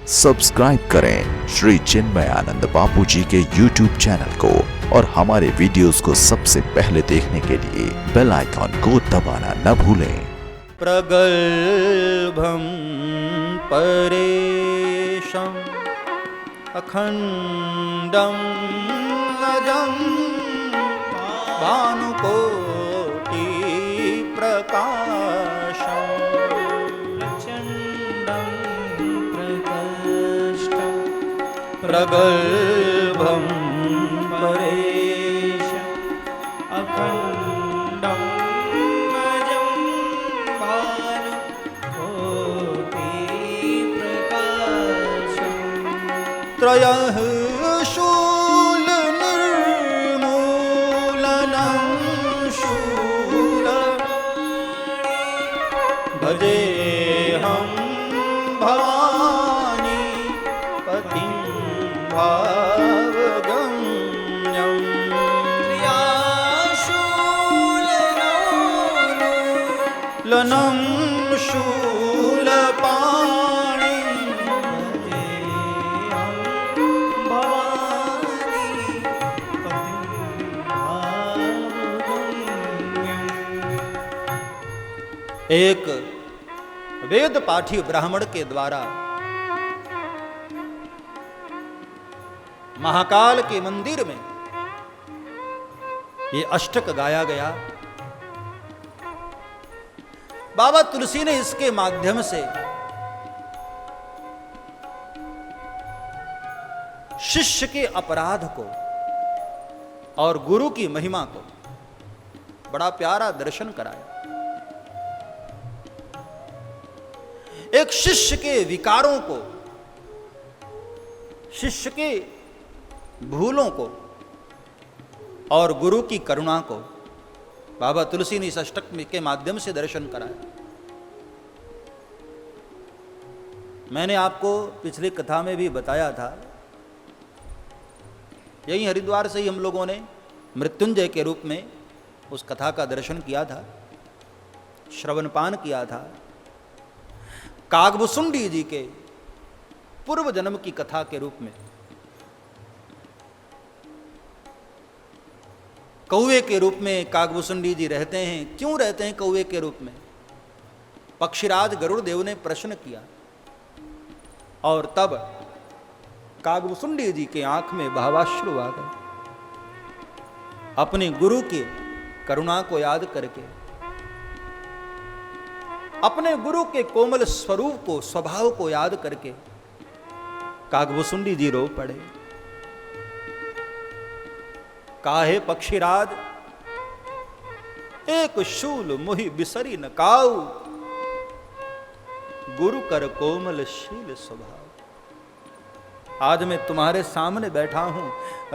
Subscribe करें श्री चिन्मयानंद बापू जी के YouTube channel को और हमारे वीडियोस को सबसे पहले देखने के लिए बेल आइकॉन को दबाना न भूलें। प्रगल्भं परेशम् अखंडं अजं भानुकोटि प्रकाशम् प्रचण्डं प्रकाष्ठं प्रगल्भं परेशम् अखंडं अजं भानुकोटि प्रकाशम् त्रयः शूलनिर्मूलनं शूल भजेऽहं भवानी पतिं भावगम्यं लनं शूलपाणि एक वेद पाठी ब्राह्मण के द्वारा महाकाल के मंदिर में ये अष्टक गाया गया। बाबा तुलसी ने इसके माध्यम से शिष्य के अपराध को और गुरु की महिमा को बड़ा प्यारा दर्शन कराया। एक शिष्य के विकारों को, शिष्य के भूलों को और गुरु की करुणा को बाबा तुलसी ने इस अष्टक के माध्यम से दर्शन कराया। मैंने आपको पिछली कथा में भी बताया था, यही हरिद्वार से ही हम लोगों ने मृत्युंजय के रूप में उस कथा का दर्शन किया था, श्रवणपान किया था। कागभुसुंडी जी के पूर्व जन्म की कथा के रूप में कौवे के रूप में कागभुसुंडी जी रहते हैं। क्यों रहते हैं कौवे के रूप में? पक्षीराज गरुड़ देव ने प्रश्न किया और तब कागभुसुंडी जी के आंख में भावाश्रु आ गए। अपने गुरु की करुणा को याद करके, अपने गुरु के कोमल स्वरूप को, स्वभाव को याद करके कागभुसुंडी जी रो पड़े। काहे पक्षीराज एक शूल मुहि बिसरी न काऊ, गुरु कर कोमल शील स्वभाव। आज मैं तुम्हारे सामने बैठा हूं,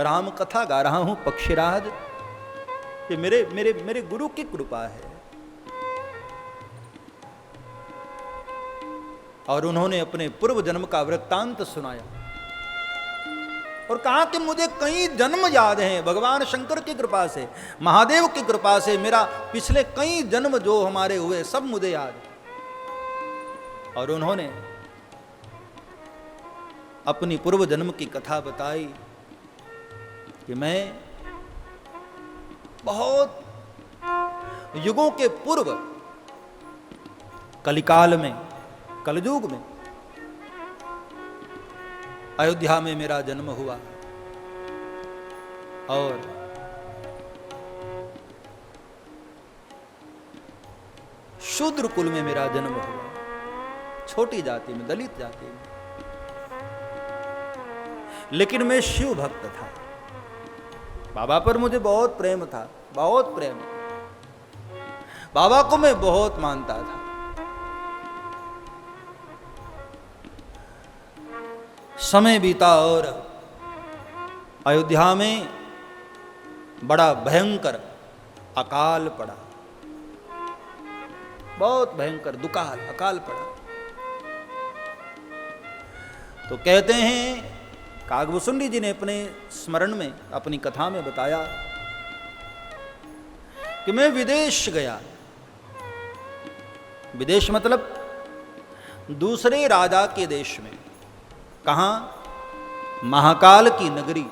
राम कथा गा रहा हूं पक्षीराज, ये मेरे मेरे मेरे गुरु की कृपा है। और उन्होंने अपने पूर्व जन्म का वृत्तांत सुनाया और कहा कि मुझे कई जन्म याद हैं, भगवान शंकर की कृपा से, महादेव की कृपा से मेरा पिछले कई जन्म जो हमारे हुए सब मुझे याद है। और उन्होंने अपनी पूर्व जन्म की कथा बताई कि मैं बहुत युगों के पूर्व कलिकाल में, कलयुग में अयोध्या में मेरा जन्म हुआ और शूद्र कुल में मेरा जन्म हुआ, छोटी जाति में, दलित जाति में। लेकिन मैं शिव भक्त था, बाबा पर मुझे बहुत प्रेम था, बहुत प्रेम। बाबा को मैं बहुत मानता था। समय बीता और अयोध्या में बड़ा भयंकर अकाल पड़ा, बहुत भयंकर दुकाल अकाल पड़ा। तो कहते हैं कागभुसुंडी जी ने अपने स्मरण में, अपनी कथा में बताया कि मैं विदेश गया। विदेश मतलब दूसरे राजा के देश में, कहां? महाकाल की नगरी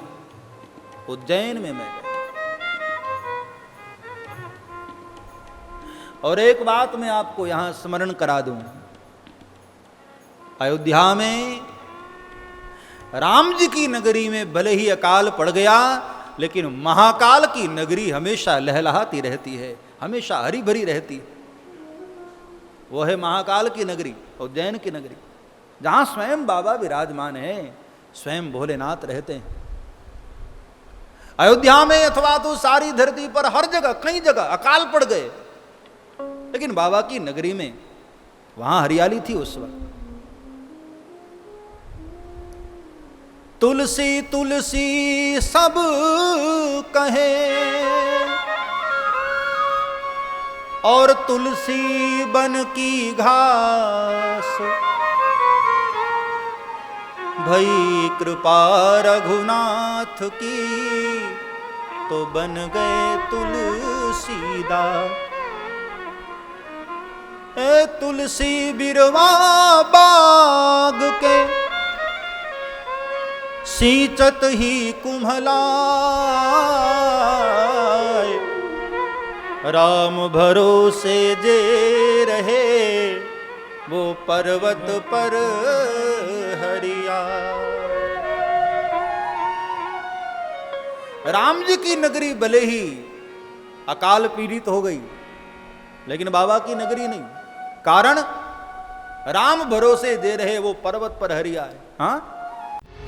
उज्जैन में मैं गया। और एक बात मैं आपको यहां स्मरण करा दूं, अयोध्या में राम जी की नगरी में भले ही अकाल पड़ गया, लेकिन महाकाल की नगरी हमेशा लहलहाती रहती है, हमेशा हरी भरी रहती है। वो है महाकाल की नगरी, उज्जैन की नगरी, जहां स्वयं बाबा विराजमान है, स्वयं भोलेनाथ रहते हैं। अयोध्या में अथवा तो सारी धरती पर हर जगह कई जगह अकाल पड़ गए, लेकिन बाबा की नगरी में वहां हरियाली थी उस वक्त। तुलसी तुलसी सब कहे और तुलसी बन की घास, भई कृपा रघुनाथ की तो बन गए तुलसीदास। ए तुलसी बिरवा बाग के सींचत ही कुम्हलाए, राम भरोसे जे रहे वो पर्वत पर हरिया। राम जी की नगरी भले ही अकाल पीड़ित हो गई, लेकिन बाबा की नगरी नहीं। कारण राम भरोसे दे रहे वो पर्वत पर हरिया है। हाँ,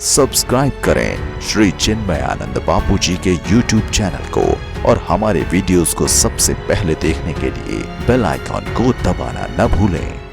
सब्सक्राइब करें श्री चिन्मयानंद बापू जी के YouTube चैनल को और हमारे वीडियोस को सबसे पहले देखने के लिए बेल आइकॉन को दबाना न भूलें।